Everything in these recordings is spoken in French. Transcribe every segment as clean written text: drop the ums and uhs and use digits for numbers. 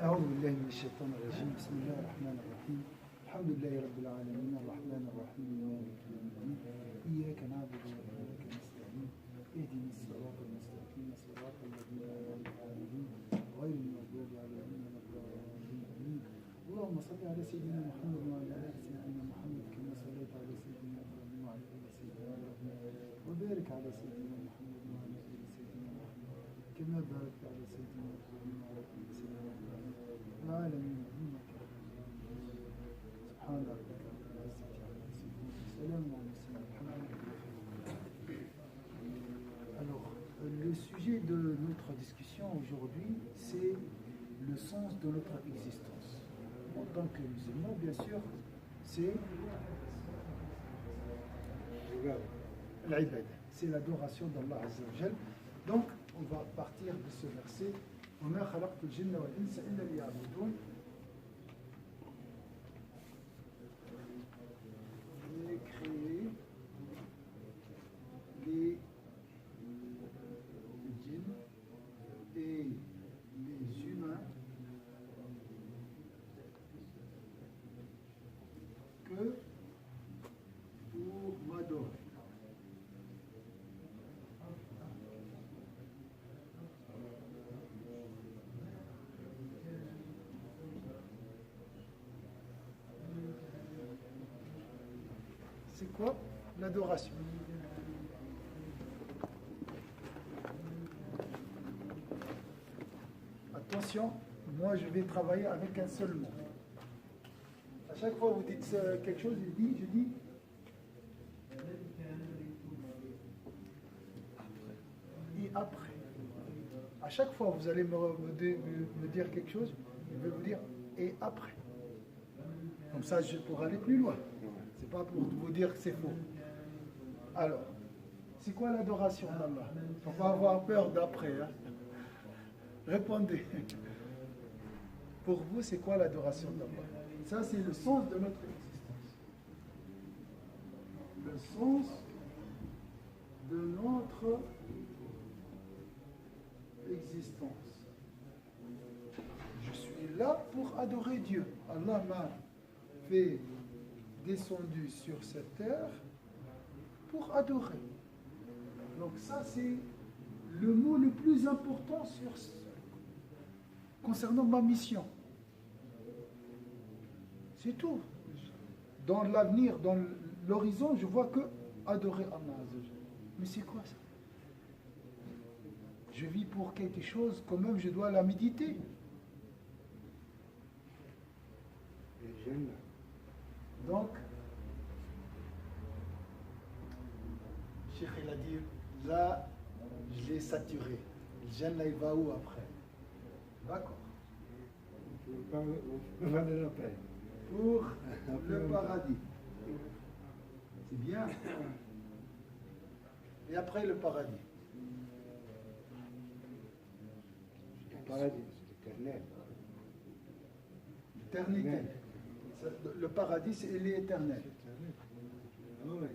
أعوذ بالله من الشيطان الرجيم بسم الله الرحمن الرحيم الحمد لله رب العالمين الرحمن الرحيم مالك يوم الدين إياك نعبد وإياك نستعين اهدنا الصراط المستقيم صراط الذين أنعمت عليهم غير المغضوب عليهم ولا الضالين اللهم صل على سيدنا محمد وعلى آل سيدنا محمد كما صليت على سيدنا إبراهيم وعلى آل سيدنا إبراهيم وبارك على سيدنا محمد وعلى آل سيدنا محمد كما باركت على سيدنا إبراهيم وعلى آل سيدنا إبراهيم العالمين إنك سبحان ربك رب العزة عما يصفون وسلام على المرسلين الحمد لله. Alors, le sujet de notre discussion aujourd'hui, c'est le sens de notre existence. En tant que musulman, bien sûr, c'est l'ibad, c'est l'adoration d'Allah Azza wa Jal. Donc, on va partir de ce verset. وَمَا خَلَقْتُ الْجِنَّ وَالْإِنسَ إِلَّا لِيَعْبُدُونِ. J'ai créé les djinns et les humains que pour m'adorer. C'est quoi l'adoration? Attention, moi je vais travailler avec un seul mot. À chaque fois que vous dites quelque chose, je dis et après. À chaque fois que vous allez me dire quelque chose, je vais vous dire et après. Comme ça, je pourrai aller plus loin. C'est pas pour vous dire que c'est faux. Alors, c'est quoi l'adoration d'Allah? Il ne faut pas avoir peur d'après. Hein? Répondez. Pour vous, c'est quoi l'adoration d'Allah? Ça, c'est le sens de notre existence. Le sens de notre existence. Je suis là pour adorer Dieu. Allah m'a fait descendu sur cette terre pour adorer. Donc ça, c'est le mot le plus important concernant ma mission. C'est tout. Dans l'avenir, dans l'horizon, je vois que adorer Allah. Mais c'est quoi ça? Je vis pour quelque chose, quand même, je dois la méditer. Donc, Cheikh il a dit, là, je l'ai saturé. Le Jannah, il va où après? D'accord. Pour le paradis. C'est bien. Et après le paradis? Le paradis, c'est éternel. L'éternité. Le paradis, il est éternel.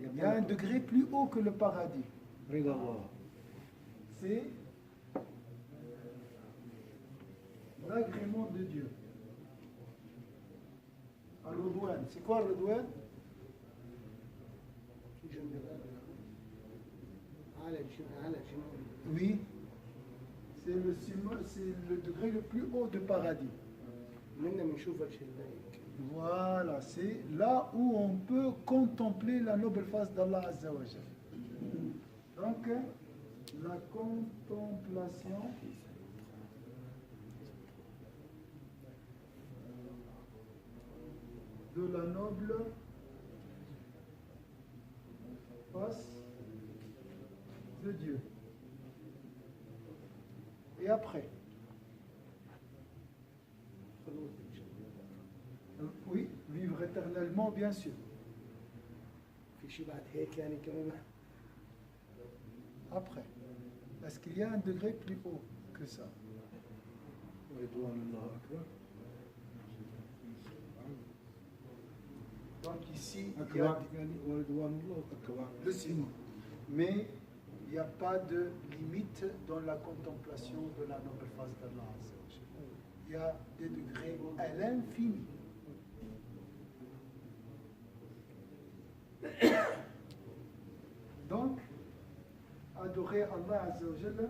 Il y a un degré plus haut que le paradis. C'est l'agrément de Dieu. Al-Ridwan. C'est quoi Al-Ridwan? Oui. C'est le degré le plus haut du paradis. Voilà, c'est là où on peut contempler la noble face d'Allah Azza wa Jal. Donc, la contemplation de la noble face de Dieu. Et après? Oui, vivre éternellement, bien sûr. Après, est-ce qu'il y a un degré plus haut que ça? Donc ici, il y a le signe. Mais il n'y a pas de limite dans la contemplation de la noble face d'Allah. il y a des degrés à l'infini. Donc, adorer Allah Azza wa Jalla,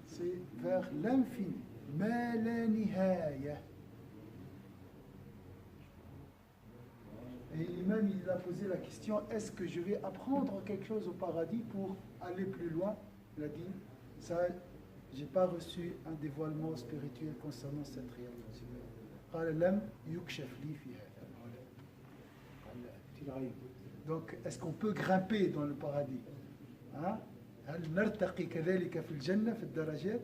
c'est vers l'infini. Ma la nihaya. Et l'imam il a posé la question, est-ce que je vais apprendre quelque chose au paradis pour aller plus loin? Il a dit, ça, j'ai pas reçu un dévoilement spirituel concernant cette réalité. قال لم يكشف لي في هذا. Donc, est-ce qu'on peut grimper dans le paradis? Hein? هل نرتقي كذلك في الجنة في الدرجات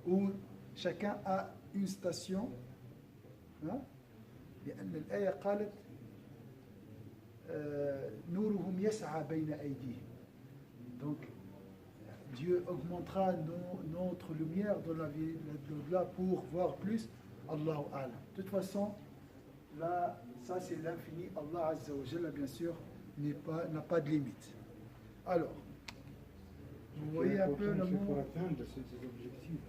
où chacun a une station? hein? لأن الآية قالت نورهم يسعى بين أيديهم. Donc, Dieu augmentera notre lumière dans la vie là pour voir plus. Allahu A'lam. De toute façon, là, ça c'est l'infini. Allah Azza wa Jalla, bien sûr, n'a pas de limite. Alors, vous voyez un peu le mot. Pour atteindre ces objectifs.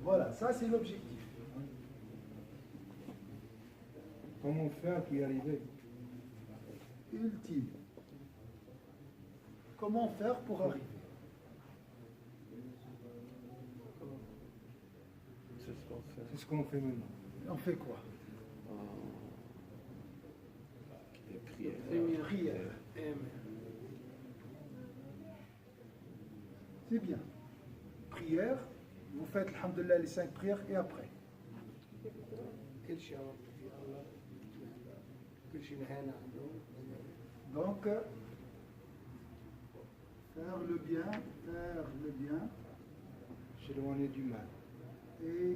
Voilà, ça c'est l'objectif. Comment faire pour y arriver? Ultime. Comment faire pour arriver? C'est ce qu'on fait maintenant. On fait quoi? Prière. C'est bien. Prière, vous faites, alhamdoulilah, les 5 prières et après. Donc, faire le bien, S'éloigner du mal. et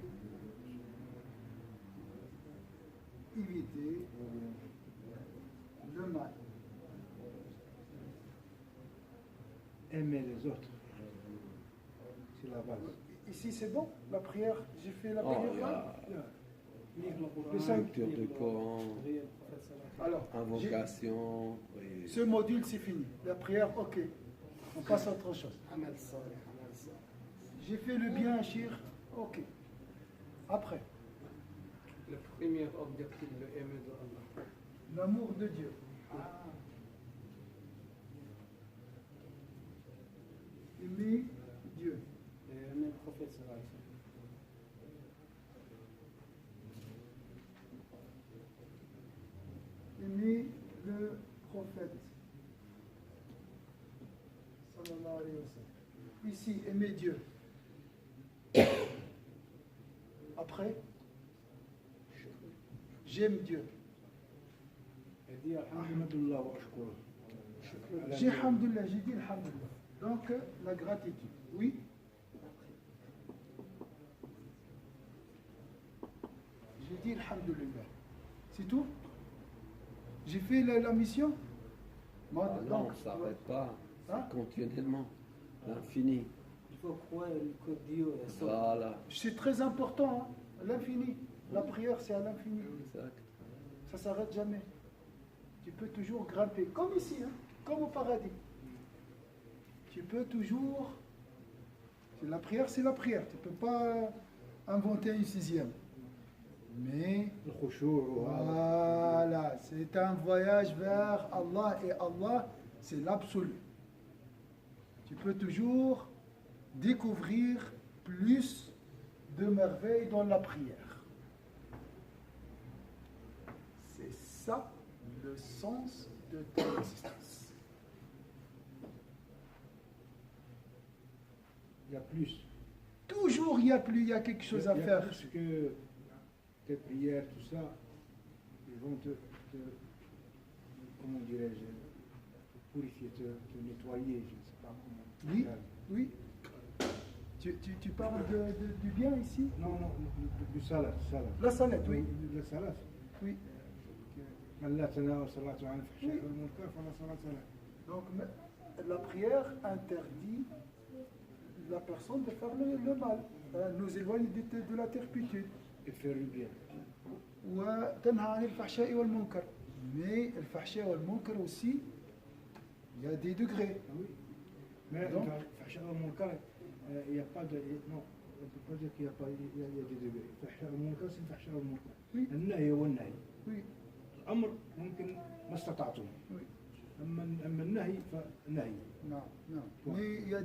éviter le mal. Aimer les autres. C'est la base. Ici, c'est bon, la prière, j'ai fait la prière. Les 5 Lecture du Coran, Alors, invocation. Oui. ce module, c'est fini. La prière, ok. On passe à autre chose. J'ai fait le bien, Chir, ok. Après, Le premier objectif, le aimer de Allah. l'amour de Dieu. Aimer Dieu. Et aimer le prophète sallallahu alayhi wa sallam. Aimer le prophète. Sallallahu alayhi wa sallam. Ici, aimer Dieu. Après, j'aime Dieu. Et dit Alhamdulillah wa ashkur. J'ai alhamdoulilah, j'ai dit alhamdoulilah. Donc, la gratitude. Oui? J'ai dit alhamdoulilah. C'est tout? J'ai fait la mission? Moi, Ah non, donc, ça ne s'arrête pas. Hein? C'est continuellement. L'infini. il faut croire que Dieu est seul. Voilà. c'est très important, hein, l'infini. La prière, c'est à l'infini. Exact. Ça ne s'arrête jamais. Tu peux toujours grimper, comme ici, hein, comme au paradis. Tu peux toujours... La prière, c'est la prière. Tu ne peux pas inventer une 6e. Mais Le khushu'. voilà, c'est un voyage vers Allah. Et Allah, c'est l'absolu. Tu peux toujours découvrir plus de merveilles dans la prière. C'est ça le sens de ton existence. Il y a plus. Toujours il y a plus, il y a quelque chose à Il y a faire. plus que tes prières, tout ça, ils vont comment dirais-je, te purifier, te nettoyer, je ne sais pas comment. Oui, oui. Tu parles du bien ici? Non, du salat. La salette, oui. La salat. Oui. من لا تناول صلاة عن الفحشاء والمنكر فلا صلاة له. Donc la prière interdit la personne de faire le mal, nous éloigne de la turpitude. Et faire le bien. وتنهى عن الفحشاء والمنكر. Mais le fahsha et le munkar aussi, il y a des degrés. Ah oui. Mais Donc, dans Fahsha al-Munkar, il n'y a pas de. Non, on ne peut pas dire qu'il y a pas. Il y a des degrés. Fahsha al-Munkar, c'est Fahsha al-Munkar. oui, النهي هو النهي. oui, الأمر ممكن ما استطعتم. oui. أما النهي فنهي. Non, non. Ouais. Mais il y a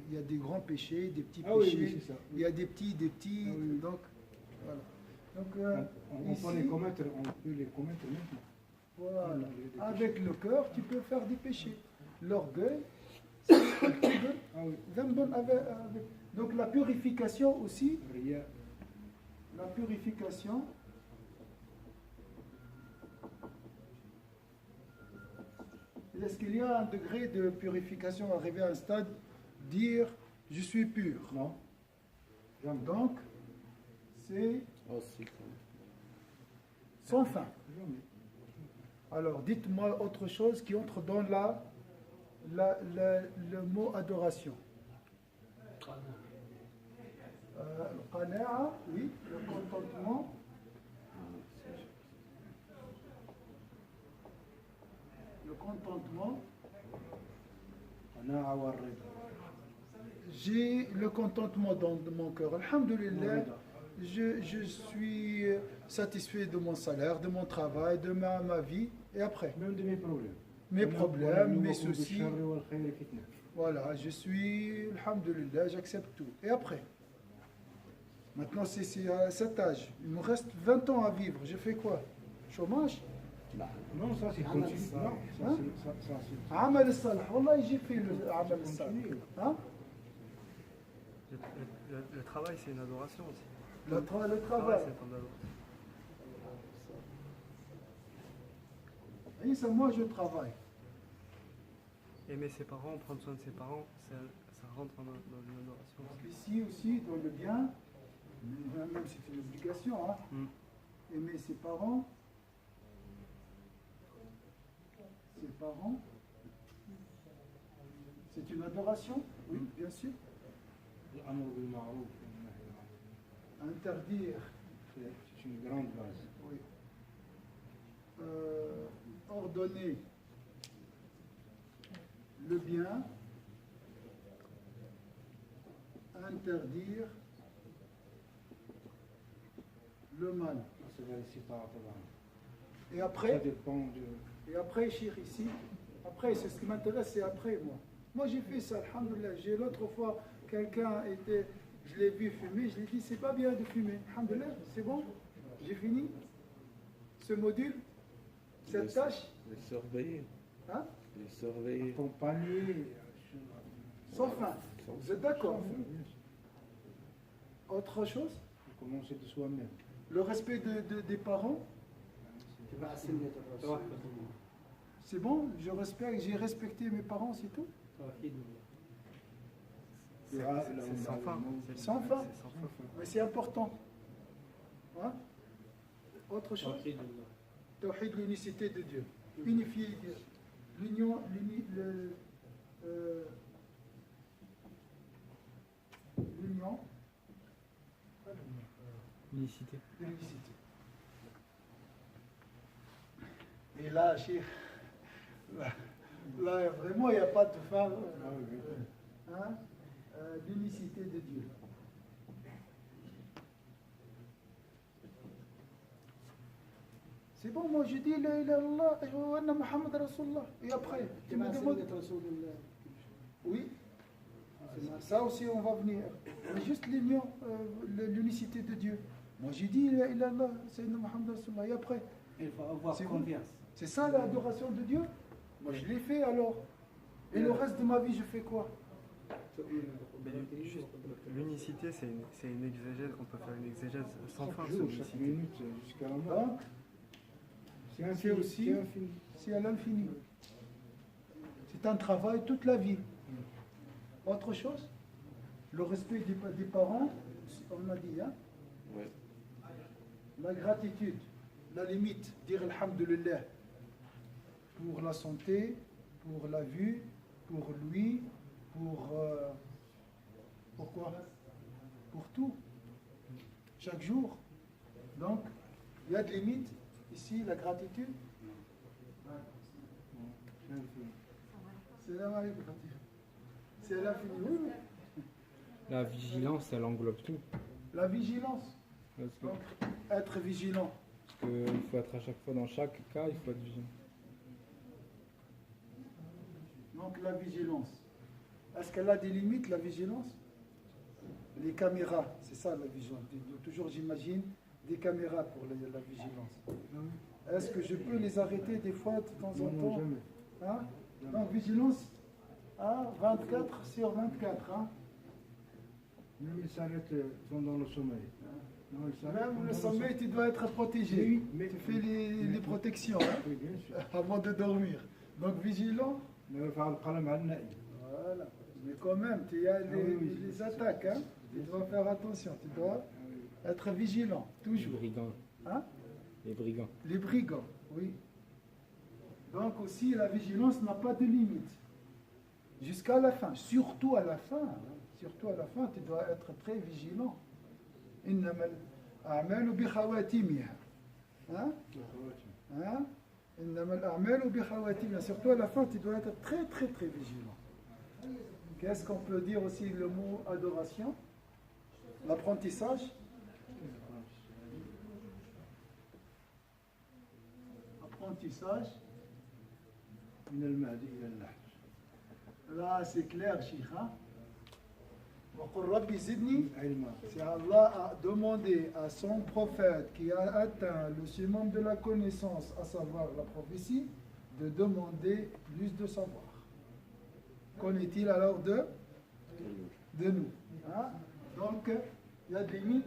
il y a des grands péchés, des petits Ah oui, péchés. oui, c'est ça. Il y a des petits, Ah oui. donc voilà. Donc On peut les ici, commettre, on peut les commettre maintenant. voilà. Les Avec le cœur, tu peux faire des péchés. L'orgueil, c'est al-kibr, Ah oui. dhanbun donc la purification aussi, Ria. la purification. Est-ce qu'il y a un degré de purification, arriver à un stade, dire je suis pur? Non. Jamais. Donc, c'est Aussi. sans fin. Jamais. Alors, dites-moi autre chose qui entre dans le mot adoration. Qana'a, oui, le contentement. Le contentement. قناعة والرضا. J'ai le contentement dans mon cœur. Alhamdulillah, Rida. je suis satisfait de mon salaire, de mon travail, de ma vie. Et après, Même de mes problèmes. mes problèmes, mes ونبلوكم soucis. بالشر والخير فتنة. Voilà, je suis, alhamdulillah, j'accepte tout. Et après? Maintenant, c'est à cet âge. Il me reste 20 ans à vivre. Je fais quoi? Chômage? Non, ça c'est Amal continu. salih. Non, ça Hein? c'est. Amal salih. Wallah, j'ai fait le amal salih. continue. Hein? Le travail, c'est une adoration aussi. Le Le travail, travail. c'est une forme d'adoration. Oui, c'est moi, je travaille. Aimer ses parents, prendre soin de ses parents, ça rentre dans une adoration Donc aussi. ici aussi, dans le bien, même c'est une obligation, hein? Mm. Aimer ses parents. Ses parents. C'est une adoration? Oui, bien sûr. الأمر بالمعروف والنهي عن المنكر. Interdire. C'est une grande base. Oui. Ordonner le bien, interdire le mal. C'est vers les séparats, طبعاً. Et Ça après, dépend de. et après, Cheikh, ici, après, c'est ce qui m'intéresse, c'est après, moi. Moi, j'ai fait ça, alhamdoulilah. J'ai l'autre fois, quelqu'un était, je l'ai vu fumer, je lui ai dit, c'est pas bien de fumer. Alhamdoulilah, c'est bon, j'ai fini ce module, cette tâche, Les surveiller. hein, Les surveiller. Accompagner. sans fin. Vous êtes d'accord? Autre chose? Faut commencer de soi-même. Le respect des parents, اتباع سنة الرسول c'est bon, je respecte, j'ai respecté mes parents, c'est tout. توحيد الله. C'est sans fin. Sans fin. C'est sans fin. Mais c'est important. Hein? Autre chose? توحيد الله. Tawhid, l'unicité de Dieu. Unifier Dieu. L'union, l'union Unicité. de l'unicité. Et là, Cheikh, là, vraiment, il n'y a pas de fin. Ah oui, oui. Hein? L'unicité de Dieu. C'est bon, moi je dis la ilaha illallah wa anna Muhammad Rasulullah. Et après, tu me اتباع demandes. سنة رسول الله. Oui, ça aussi on va venir. Mais juste l'union, l'unicité de Dieu. Moi j'ai dit la ilaha illallah, Sayyidina Muhammad Rasulullah. Et après, Il faut avoir C'est vous. confiance. c'est ça l'adoration de Dieu? Moi je l'ai fait alors. Et le reste de ma vie, je fais quoi? تؤمن Mais بقدرته juste, وقدرته. l'unicité, c'est une exégèse, on peut faire une exégèse sans fin Chaque sur jour, chaque l'unicité. minute, jusqu'à la mort. Donc, C'est c'est infini. aussi, C'est infini. c'est à l'infini. C'est un travail toute la vie. Autre chose? Le respect des parents, on a dit, hein? Ouais. La gratitude, la limite, dire alhamdulillah pour la santé, pour la vue, pour lui, pourquoi? Pour tout, chaque jour. Donc, il y a de limites. Ici, la gratitude. C'est infini. Salam alaikum. C'est l'infini. Oui, oui. La vigilance, elle englobe tout. La vigilance. Parce que- Donc, être vigilant. Parce qu'il faut être à chaque fois, dans chaque cas, il faut être vigilant. Donc, la vigilance. Est-ce qu'elle a des limites, la vigilance? Les caméras, c'est ça la vigilance. Toujours, j'imagine, des caméras pour la vigilance. Est-ce que je peux les arrêter des fois de temps en Non, temps? jamais. Hein? Donc, vigilance, hein, 24 sur 24. Hein? Même ils s'arrêtent pendant le sommeil. Non, ils s'arrêtent Même pendant le sommeil, tu dois être protégé. Oui, mais- tu fais les protections hein, Oui, bien sûr. avant de dormir. Donc, vigilant. Mais il faut le qalam al naïm. Voilà. Mais quand même, il y a les attaques. Hein? Tu dois faire attention. Tu dois être vigilant, Les toujours. brigands. Hein? Les brigands. Les brigands, oui. Donc aussi, la vigilance n'a pas de limite. Jusqu'à la fin, surtout à la fin. Hein. Surtout à la fin, tu dois être très vigilant. إنما الأعمال بخواتيمها. Hein? Hein? إنما الأعمال بخواتيمها. Surtout à la fin, tu dois être très très très vigilant. Qu'est-ce qu'on peut dire aussi le mot adoration? L'apprentissage. Apprentissage. من المهدي إلى اللحد. Là, c'est clair, Cheikh. Hein? وقل ربي زدني. علما. C'est Allah a demandé à son prophète qui a atteint le summum de la connaissance, à savoir la prophétie, de demander plus de savoir. Qu'en est-il alors de nous? Hein? Donc, il y a des limites.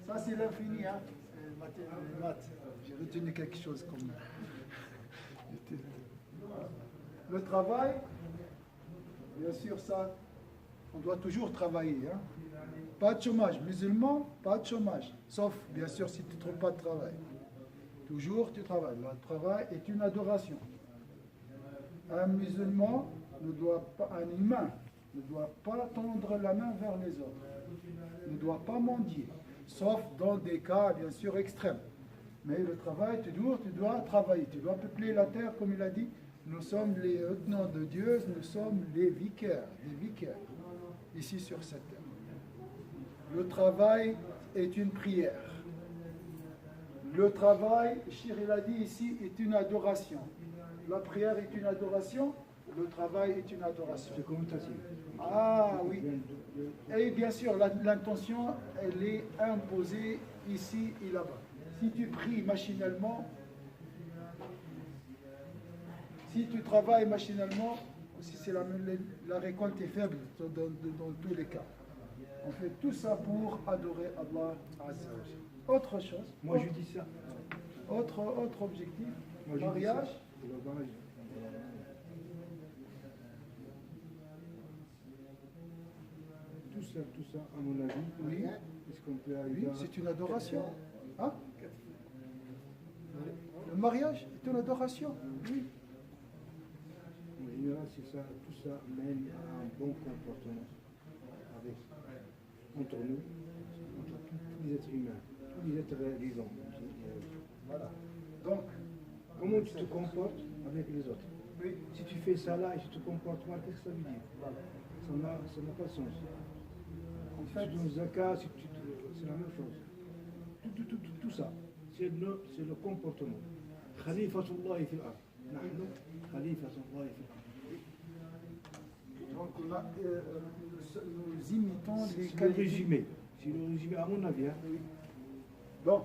Ça, c'est l'infini. Hein? Maths. J'ai retenu quelque chose comme. Le travail, bien sûr, ça, on doit toujours travailler. Hein? Pas de chômage. Musulman, pas de chômage. Sauf, bien sûr, si tu ne trouves pas de travail. Toujours, tu travailles. Le travail est une adoration. Un musulman ne doit pas, un humain ne doit pas tendre la main vers les autres. Ne doit pas mendier. Sauf dans des cas, bien sûr, extrêmes. Mais le travail, tu dois travailler. Tu dois peupler la terre, comme il a dit. Nous sommes les lieutenants de Dieu, nous sommes les vicaires, ici sur cette terre. Le travail est une prière. Le travail, Cheikh il a dit ici, est une adoration. La prière est une adoration, le travail est une adoration. C'est commutatif. Ah oui. Et bien sûr, l'intention, elle est imposée ici et là-bas. Si tu pries machinalement, si tu travailles machinalement, aussi la récolte est faible dans tous les cas. On fait tout ça pour adorer Allah Azza wa Jalla. Autre chose, Moi, je dis ça. autre objectif, Moi, je dis mariage. ça. Le mariage. Tout ça, à mon avis, Oui. est-ce qu'on peut Oui, arriver à... c'est une adoration. Hein? Le mariage est une adoration. Oui. En général, c'est ça, tout ça mène à un bon comportement entre nous, entre tous les êtres humains, tous les êtres vivants. Voilà. Donc, Comment tu te comportes avec les autres? oui. Si tu fais ça là et tu te comportes mal, qu'est-ce que ça veut dire? Ça n'a pas de sens. En Si fait, tu donnes zakat, c'est la même chose. Tout ça, c'est le comportement. Khalifatullah fil ard. Nahnu Khalifatullah fil ard. donc nous imitons les C'est le qualités. résumé. C'est le résumé, à mon avis. Hein. Oui. Bon,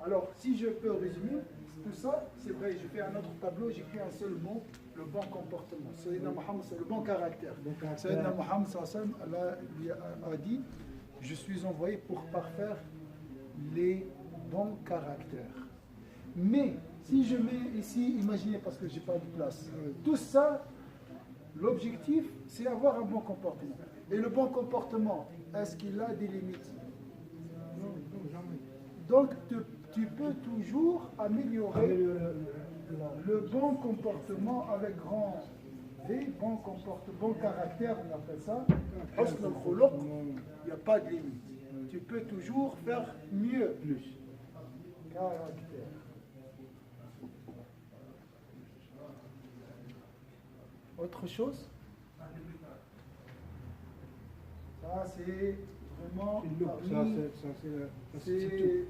alors si je peux résumer, tout ça, c'est vrai, je fais un autre tableau, j'écris un seul mot, le bon comportement. Sayyidina Mohammed, c'est le bon caractère. Bon caractère. Sayyidina Mohammed Allah lui a dit, je suis envoyé pour parfaire les bons caractères. Mais si je mets ici, imaginez, parce que j'ai pas de place, tout ça, l'objectif, c'est avoir un bon comportement. Et le bon comportement, est-ce qu'il a des limites? Non, jamais. Donc, tu peux toujours améliorer le bon comportement avec grand V, bon comportement, bon caractère, on appelle ça. Husn al-khuluq, il n'y a pas de limite. Tu peux toujours faire mieux. Plus. Caractère. Autre chose? Ça, c'est vraiment C'est lourd, parmi- c'est tout.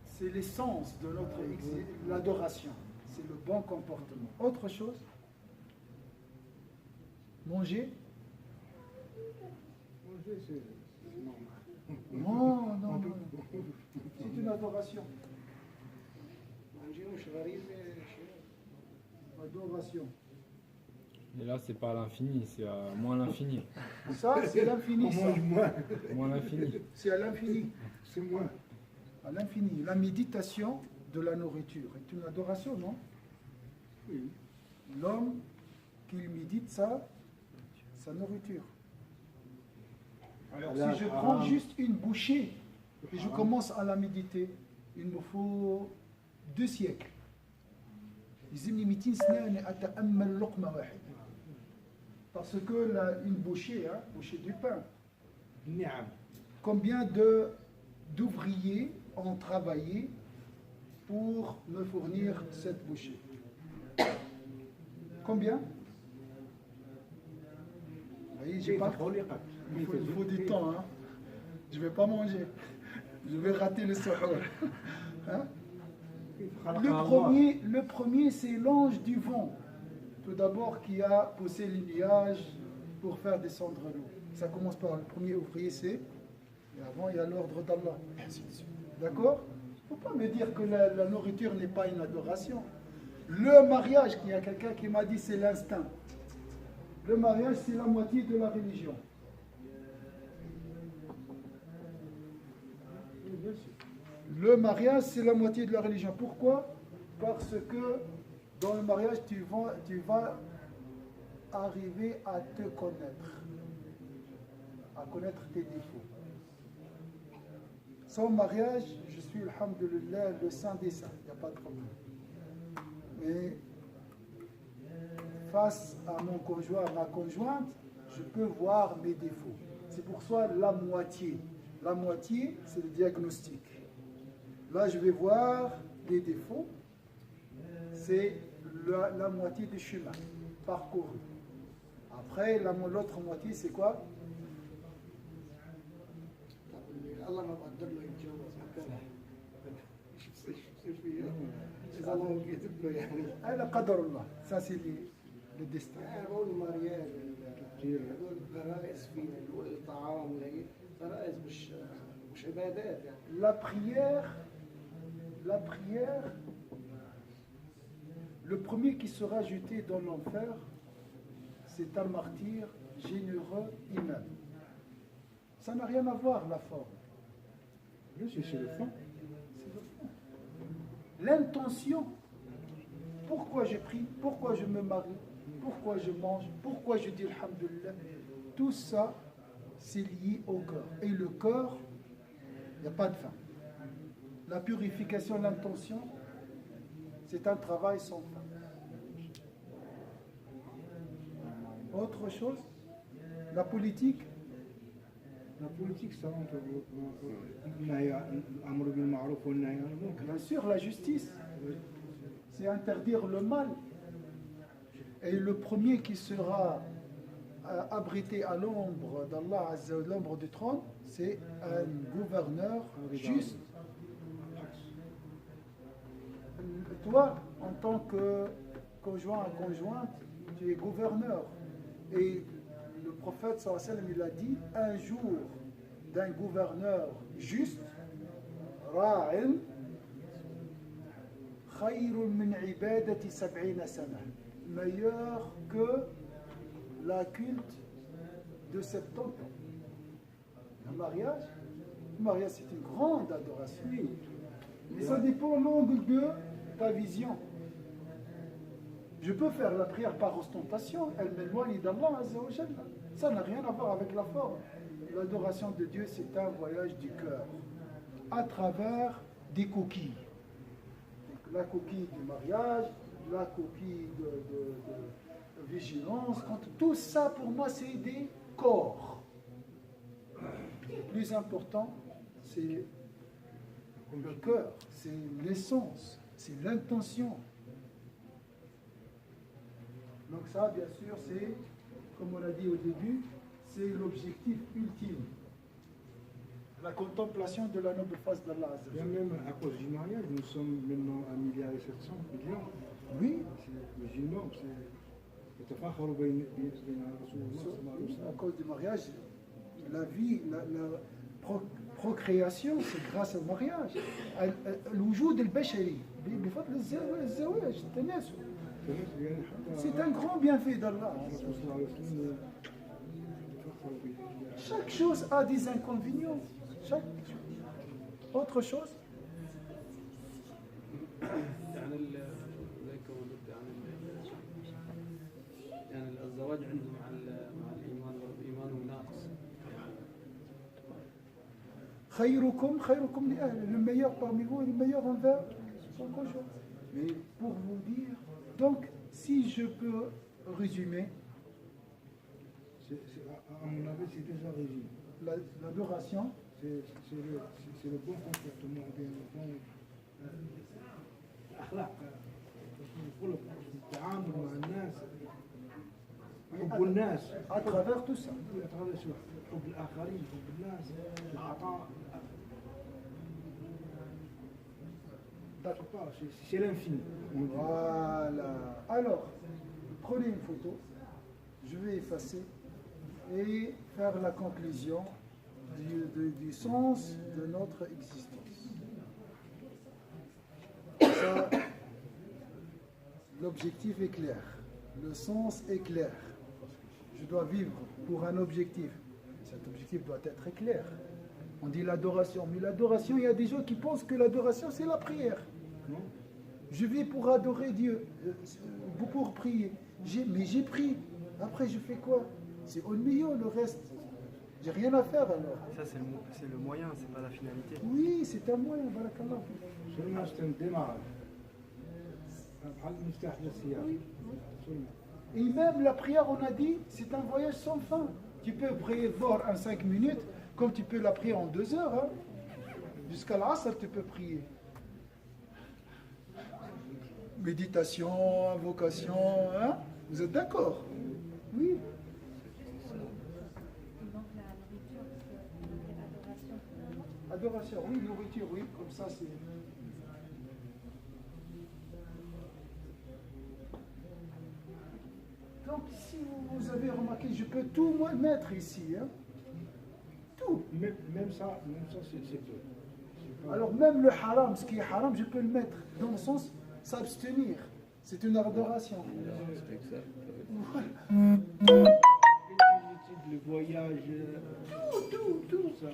c'est l'essence de notre l'adoration. C'est le bon comportement. Autre chose? Manger? Manger, c'est normal. Non, non, non. C'est une adoration. manger مش غريب Adoration. Et là, c'est pas à l'infini, c'est à moins l'infini. Ça, c'est l'infini. On ça. mange moins. Moins l'infini. C'est à l'infini. C'est moins. À l'infini. La méditation de la nourriture est une adoration, non? Oui. L'homme qui médite sa nourriture. Alors, Là, si je haram. prends juste une bouchée et je commence à la méditer, il me faut 2 siècles. يلزمني 200 سنة أن أتأمل لقمة واحدة. Parce que une bouchée, bouchée du pain, نعم. combien d'ouvriers ont travaillé pour me fournir cette bouchée? Combien? Vous voyez, j'ai pas. Il faut du temps. Hein. Je ne vais pas manger. Je vais rater le suhour. Hein? Le premier, c'est l'ange du vent. Tout d'abord, qui a poussé les nuages pour faire descendre l'eau. Ça commence par le premier ouvrier, c'est. Et avant, il y a l'ordre d'Allah. D'accord? Il ne faut pas me dire que la nourriture n'est pas une adoration. Le mariage, il y a quelqu'un qui m'a dit, c'est l'instinct. Le mariage, c'est la moitié de la religion. Le mariage, c'est la moitié de la religion. Pourquoi? Parce que dans le mariage, tu vas arriver à te connaître, à connaître tes défauts. Sans mariage, je suis, alhamdoulilah, le saint des saints, il n'y a pas de problème. Mais face à mon conjoint, à ma conjointe, je peux voir mes défauts. C'est pour ça la moitié. La moitié, c'est le diagnostic. Là, je vais voir les défauts. C'est la moitié du chemin parcouru. Après, l'autre moitié, c'est quoi? الله ما بقدر له يتجوز مكانه شو بصير فيه اذا الله كاتب له يعني هذا قدر الله. Ça, c'est le destin. انا بقول ماريال هذول غرائز فينا الطعام وهي غرائز مش عبادات يعني La prière, le premier qui sera jeté dans l'enfer, c'est un martyr généreux humain. Ça n'a rien à voir, la forme. C'est le fond. C'est le fond. L'intention. Pourquoi je prie? Pourquoi je me marie? Pourquoi je mange? Pourquoi je dis alhamdulillah? Tout ça, c'est lié au cœur. Et le cœur, il n'y a pas de fin. La purification de l'intention, c'est un travail sans fin. Autre chose, la politique. La politique, ça rentre l'amr bil ma'ruf wa nahy anil munkar. Bien sûr, la justice, c'est interdire le mal. Et le premier qui sera abrité à l'ombre d'Allah, à l'ombre du trône, c'est un gouverneur juste. Toi, en tant que conjoint, conjointe, tu es gouverneur. Et le prophète sallallahu alayhi wa sallam, il a dit, un jour d'un gouverneur juste, ra'in, khayrun min ibadati sab'ina sana, meilleur que la culte de 70 ans. Le mariage, c'est une grande adoration. Mais ça dépend de l'angle de ta vision. Je peux faire la prière par ostentation, elle m'éloigne d'Allah Azza wa Jalla. Ça n'a rien à voir avec la forme. L'adoration de Dieu, c'est un voyage du cœur, à travers des coquilles. La coquille du mariage, la coquille de vigilance, tout ça pour moi c'est des corps. Le plus important, c'est le cœur, c'est l'essence, c'est l'intention. Donc ça, bien sûr, c'est, comme on a dit au début, c'est l'objectif ultime. La contemplation de la noble face d'Allah Azza wa Bien Jalla. même à cause du mariage, nous sommes maintenant à 1,7 milliard. Oui, C'est musulman, c'est يتفاخروا بين رسول الله صلى الله عليه وسلم. à cause du mariage, la vie, la procréation, c'est grâce au mariage. الوجود البشري بفضل الزواج التناسل. C'est un grand bienfait d'Allah. الرسول صلى الله عليه وسلم يتفاخروا به. Chaque chose a des inconvénients. Chaque autre chose. يعني زي كونت يعني الزواج عنده مع الايمان ايمانه ناقص. خيركم لأهله. Le meilleur parmi vous est le meilleur envers son conjoint. Mais pour vous dire, donc, si je peux résumer, À mon avis, c'est déjà résumé. l'adoration, C'est le bon comportement, bien le bon الأخلاق الخلق التعامل مع الناس حب الناس à travers tout ça. حب الآخرين حب الناس العطاء c'est l'infini. Voilà. Alors, prenez une photo. Je vais effacer et faire la conclusion du sens de notre existence. Ça, l'objectif est clair. Le sens est clair. Je dois vivre pour un objectif. Cet objectif doit être clair. On dit l'adoration, mais l'adoration, il y a des gens qui pensent que l'adoration, c'est la prière. Non. Je vis pour adorer Dieu, pour prier. Mais j'ai pris. Après, je fais quoi? C'est au milieu, le reste. J'ai rien à faire alors. Ça, c'est le moyen, c'est pas la finalité. Oui, c'est un moyen, barakallah. Seulement c'est un démarrage. بحال المفتاح ديال السيارة. Seulement. Et même la prière, on a dit, c'est un voyage sans fin. Tu peux prier Dhor en 5 minutes, comme tu peux la prier en 2 heures. Hein. Jusqu'à l'Asr, tu peux prier. Méditation, invocation, hein? Vous êtes d'accord? Oui. Donc la nourriture, parce que l'adoration. Adoration, oui, nourriture, oui, comme ça c'est. Donc si vous avez remarqué, je peux tout moi mettre ici, hein? Tout. Même ça c'est peu. C'est pas- Alors même le haram, ce qui est haram, je peux le mettre dans le sens s'abstenir. C'est une adoration. C'est exact. L'étude, le voyage, Tout. ça.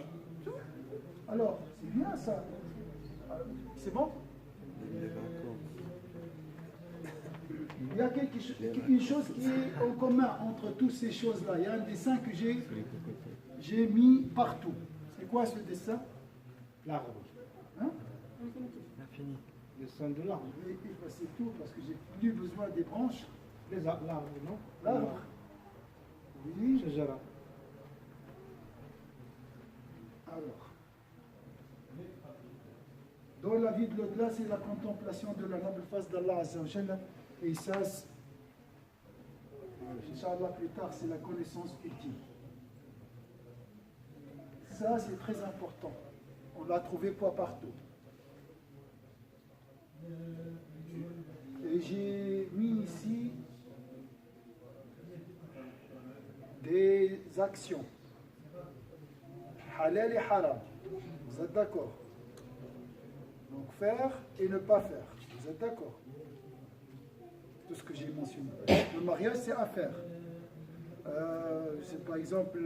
Alors, c'est bien ça. C'est bon? Les vacances. Il y a une chose qui est en commun entre toutes ces choses-là. Il y a un dessin que j'ai mis partout. C'est quoi ce dessin? L'arbre. Hein? L'infini. Le sang de l'arbre. Je vais effacer tout parce que j'ai plus besoin des branches. L'arbre, non? L'arbre. Oui. Shajara. Alors. Dans la vie de l'au-delà, c'est la contemplation de la noble face d'Allah Azza wa Jalla. Et ça, Inch'Allah, plus tard, c'est la connaissance ultime. Ça, c'est très important. On l'a trouvé pas partout. Et j'ai mis ici des actions. Halal et haram. Vous êtes d'accord? Donc faire et ne pas faire. Vous êtes d'accord? Tout ce que j'ai mentionné. Le mariage, c'est à faire. C'est par exemple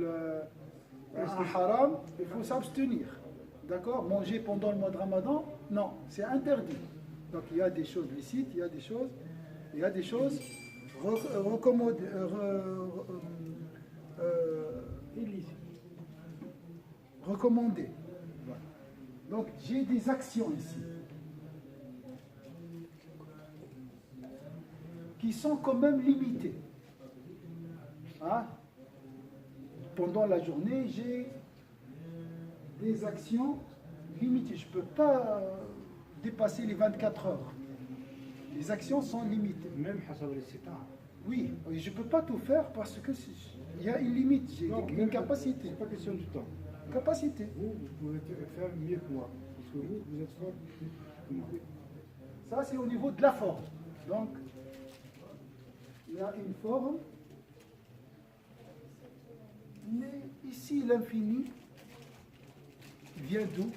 un haram, il faut s'abstenir. D'accord? Manger pendant le mois de Ramadan, non, c'est interdit. Donc il y a des choses licites, il y a des choses recommandées. Recommandées. Voilà. Donc j'ai des actions ici qui sont quand même limitées. Hein? Pendant la journée, j'ai des actions limitées. Je ne peux pas dépasser les 24 heures. Les actions sont limitées. Même حسب الاستطاعة. Oui, oui, je ne peux pas tout faire parce que il y a une limite, j'ai Non, une même capacité. C'est pas question du temps. Capacité. Vous pouvez faire mieux que moi. Parce que vous êtes fort plus que moi. Ça, c'est au niveau de la forme. Donc, il y a une forme. Mais ici, l'infini vient d'où?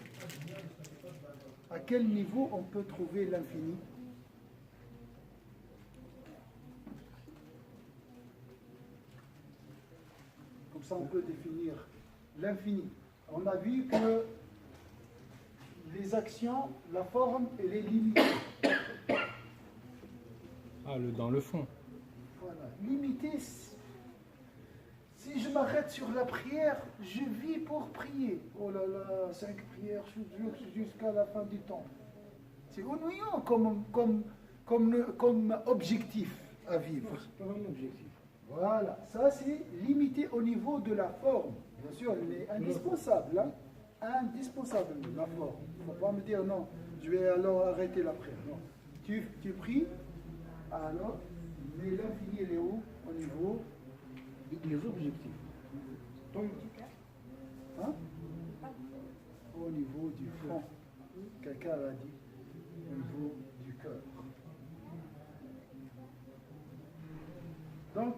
À quel niveau on peut trouver l'infini? Comme ça, on peut définir l'infini. On a vu que les actions, la forme, elle est limitée. Ah, dans le fond. Voilà. Limitée. Si je m'arrête sur la prière, je vis pour prier. Oh là là, 5 prières jusqu'à la fin du temps. C'est ennuyant comme objectif à vivre. C'est pas un objectif. Voilà, ça c'est limité au niveau de la forme. Bien sûr, elle est indispensable. Hein? Indispensable, la forme. Il ne faut pas me dire non, je vais alors arrêter la prière. Non. Tu pries, alors, mais l'infini, il est où? Au niveau Les objectifs. Donc, hein? Au niveau du fond. Quelqu'un l'a dit. Au niveau du cœur. Donc,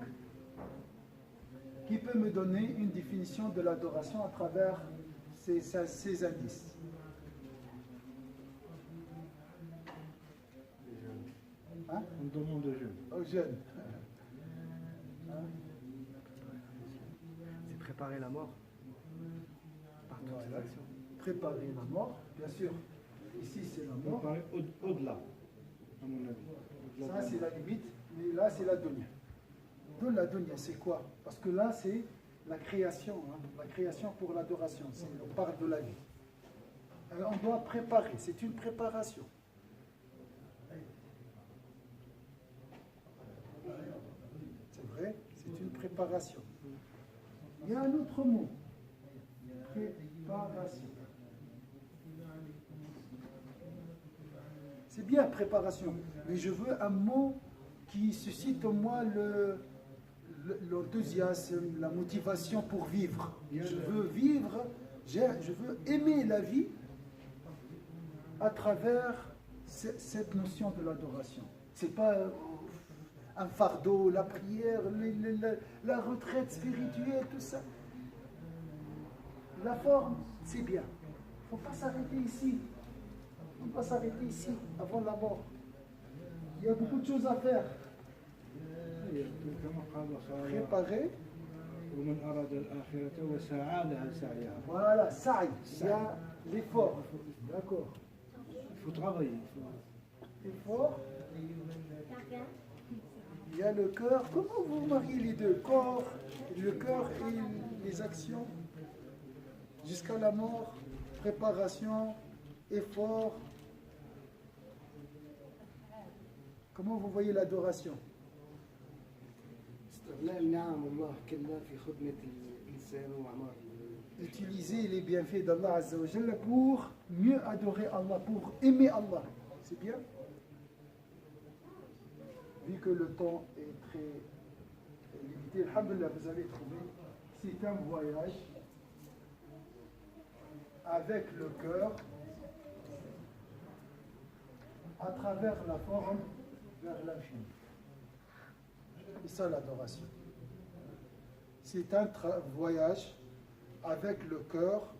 qui peut me donner une définition de l'adoration à travers ces indices? Hein? on demande aux jeunes. Aux jeunes. Hein? C'est préparer la mort. Par toutes ces Voilà. actions. Préparer la mort, bien sûr. Ici, c'est la On mort. parle au-delà, à mon avis. Au-delà Ça, de- c'est la limite, mais là, c'est la dunya. Donc, la dunya, c'est quoi? Parce que là, c'est la création, hein, la création pour l'adoration. On parle de la vie. On doit préparer, c'est une préparation. C'est vrai, c'est une préparation. Il y a un autre mot. Préparation. C'est bien préparation, mais je veux un mot qui suscite en moi l'enthousiasme, la motivation pour vivre. Je veux vivre, je veux aimer la vie à travers cette notion de l'adoration. C'est pas un fardeau, la prière, la retraite spirituelle, tout ça. La forme, c'est bien. Il ne faut pas s'arrêter ici. On ne peut pas s'arrêter ici, avant la mort. Il y a beaucoup de choses à faire. كما قال تعالى Préparer, ومن أراد الآخرة وسعى لها سعيها. voilà, saï, il y a l'effort. D'accord. Il faut travailler. Effort, il y a le cœur. Comment vous mariez les deux? Corps, le cœur et les actions. Jusqu'à la mort, préparation, effort. Comment vous voyez l'adoration? استغلال نعم الله كلها في خدمة الإنسان وعمار. Utiliser les bienfaits d'Allah Azza wa Jalla pour mieux adorer Allah, pour aimer Allah. C'est bien? Vu que le temps est très limité, alhamdulillah, vous avez trouvé, c'est un voyage avec le cœur à travers la forme vers l'infini. C'est ça l'adoration. C'est un voyage avec le cœur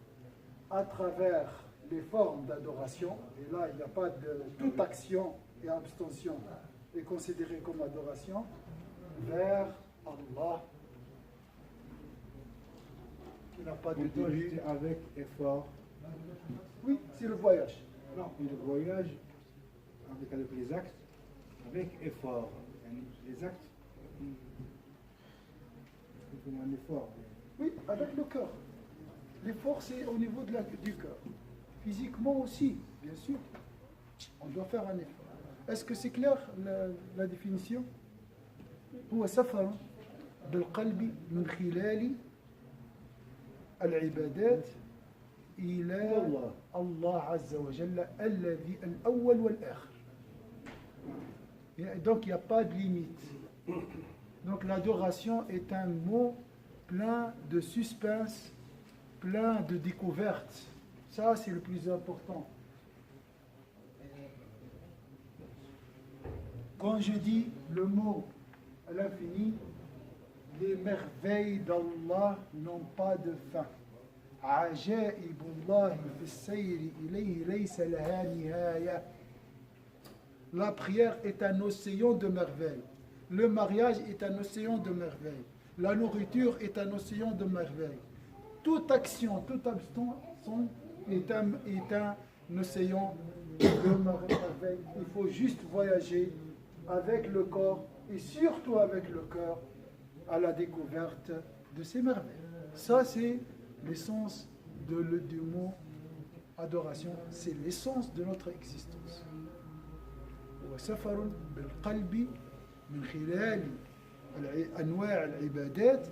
à travers les formes d'adoration. Et là, il n'y a pas de toute action et abstention est considérée comme adoration vers Allah qui n'a pas de On doit début. ajouter avec effort. Oui, c'est le voyage. Non, le voyage avec les actes, avec effort. Les actes, il faut un effort. Oui, avec le cœur. L'effort, c'est au niveau du cœur. Physiquement aussi, bien sûr. On doit faire un effort. Est-ce que c'est clair la définition? هو سفر بالقلب من خلال العبادات إلى الله عز وجل الذي الأول والآخر. Donc il n'y a pas de limite. Donc l'adoration est un mot plein de suspense, plein de découvertes. Ça, c'est le plus important. Quand je dis le mot à l'infini, les merveilles d'Allah n'ont pas de fin. عجائب الله في السير إليه ليس لها نهاية. La prière est un océan de merveilles. Le mariage est un océan de merveilles. La nourriture est un océan de merveilles. Toute action, toute abstention est un océan de merveilles. Il faut juste voyager avec le corps et surtout avec le cœur à la découverte de ces merveilles. Ça, c'est l'essence du mot adoration. C'est l'essence de notre existence. وسفر بالقلب من خلال أنواع العبادات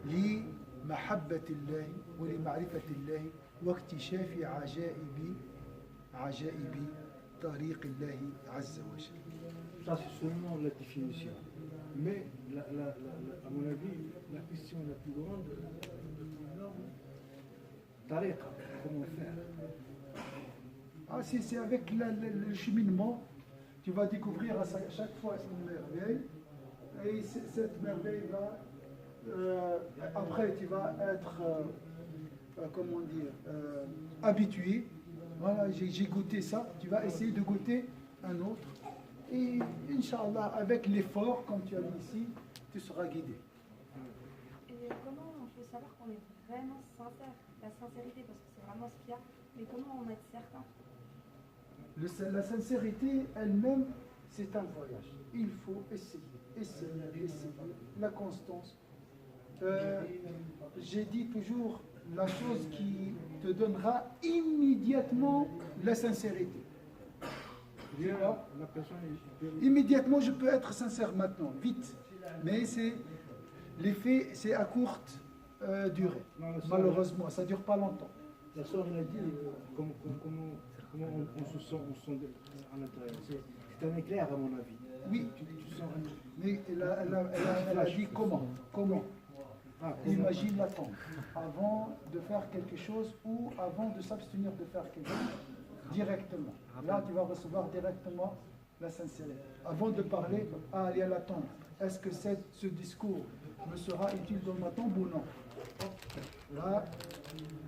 لمحبة الله ولمعرفة الله واكتشاف عجائب طريق الله عز وجل. Ça, c'est seulement la définition. Mais, à mon avis, la question la plus grande, tariqa, comment faire? Ah, c'est avec le cheminement, tu vas découvrir à chaque fois une merveille, et cette merveille va, après tu vas être, comment dire, habitué. Voilà, j'ai goûté ça, tu vas essayer de goûter un autre, et Inch'Allah, avec l'effort, comme tu as dit ici, tu seras guidé. Et comment on peut savoir qu'on est vraiment sincère? La sincérité, parce que c'est vraiment ce qu'il y a, mais comment on est certain? La sincérité elle-même, c'est un voyage. Il faut essayer. La constance. J'ai dit toujours la chose qui te donnera immédiatement la sincérité. La personne est... Immédiatement, je peux être sincère maintenant, vite. Mais l'effet, c'est à courte durée. Malheureusement, ça ne dure pas longtemps. La sœur, elle a dit comment on se sent à l'intérieur. C'est un éclair, à mon avis. Oui, Tu sens un... mais elle a dit comment. Imagine l'attendre avant de faire quelque chose ou avant de s'abstenir de faire quelque chose directement. Là, tu vas recevoir directement la sincérité. Avant de parler, il y a l'attente. Est-ce que ce discours me sera utile dans ma tombe ou non? Là,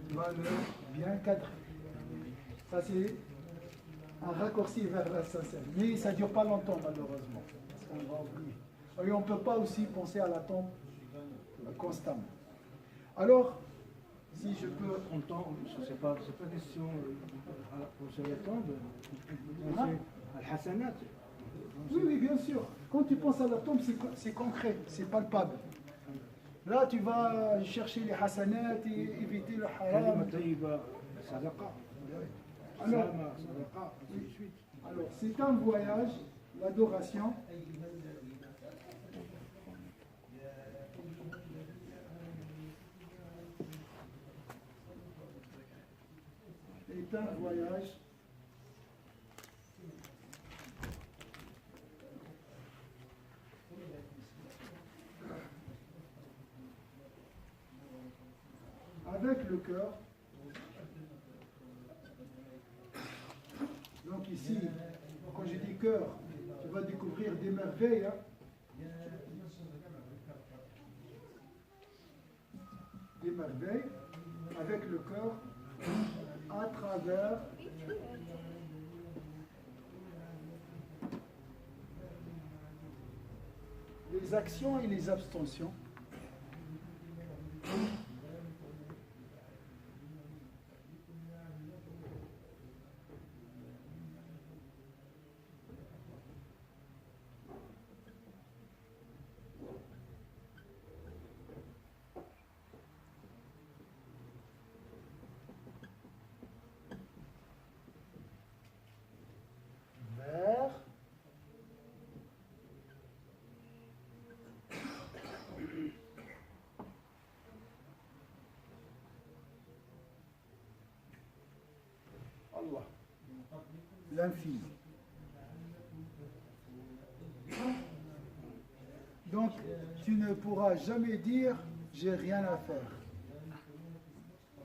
tu vas le bien cadrer. Ça, c'est un raccourci vers la sincérité. Mais ça ne dure pas longtemps, malheureusement. Parce qu'on va oublier. Et on ne peut pas aussi penser à la tombe constamment. Alors, si je peux... C'est pas question pour se répondre. On peut penser à Hassanat. Oui, bien sûr. Quand tu penses à la tombe, c'est concret, c'est palpable. Là, tu vas chercher les hasanats et éviter le haram. Alors, c'est un voyage, l'adoration. Est un voyage avec le cœur. Donc ici, quand je dis cœur, tu vas découvrir des merveilles. Des merveilles avec le cœur à travers les actions et les abstentions. Allah, l'infini. Donc, tu ne pourras jamais dire j'ai rien à faire.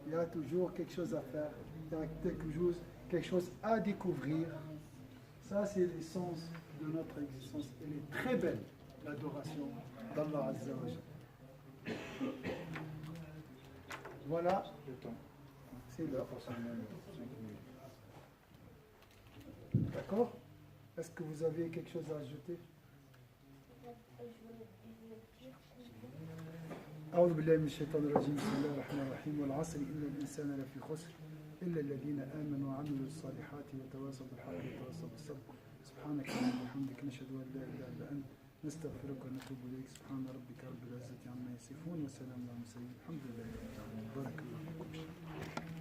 Il y a toujours quelque chose à faire, il y a quelque chose à découvrir. Ça, c'est l'essence de notre existence. Elle est très belle, l'adoration d'Allah Azza wa Jalla. Voilà, Le temps. c'est l'heure. Forcément, 5 minutes. D'accord? Est-ce que vous avez quelque chose à ajouter? أعوذ بالله من الشيطان الرجيم بسم الله الرحمن الرحيم والعصر إن الإنسان لفي خسر إلا الذين آمنوا وعملوا الصالحات وتواصوا بالحق وتواصوا بالصبر سبحانك اللهم وبحمدك نشهد أن لا إله إلا أنت نستغفرك ونتوب إليك سبحان ربك رب العزة عما يصفون وسلام على المرسلين الحمد لله رب العالمين بارك الله فيكم